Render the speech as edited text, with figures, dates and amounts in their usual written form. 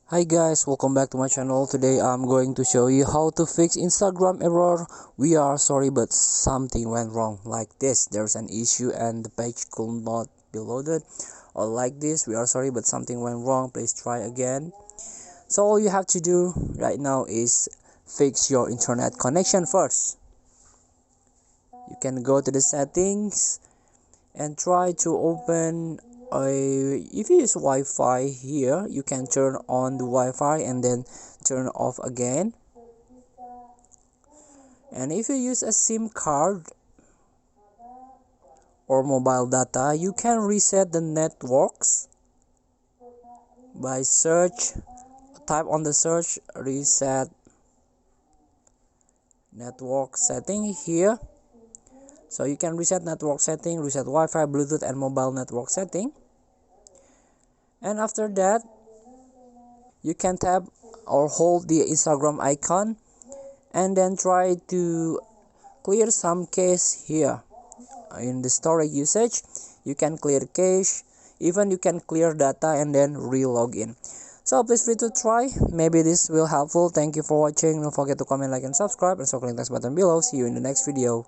Hi guys, welcome back to my channel. Today I'm going to show you how to fix Instagram error. We are sorry but something went wrong. Like this, there's an issue and the page could not be loaded. Or like this, we are sorry but something went wrong. Please try again. So all you have to do right now is fix your internet connection first. You can go to the settings and try to open if you use Wi-Fi here, you can turn on the Wi-Fi and then turn off again. And if you use a SIM card or mobile data, you can reset the networks by type on the search reset network setting here. So you can reset network setting, reset Wi-Fi, Bluetooth and mobile network setting. And after that, you can tap or hold the Instagram icon and then try to clear some cache here. In the storage usage, you can clear cache, even you can clear data and then re-log in. So please free to try. Maybe this will helpful. Thank you for watching. Don't forget to comment, like and subscribe, and so click the next button below. See you in the next video.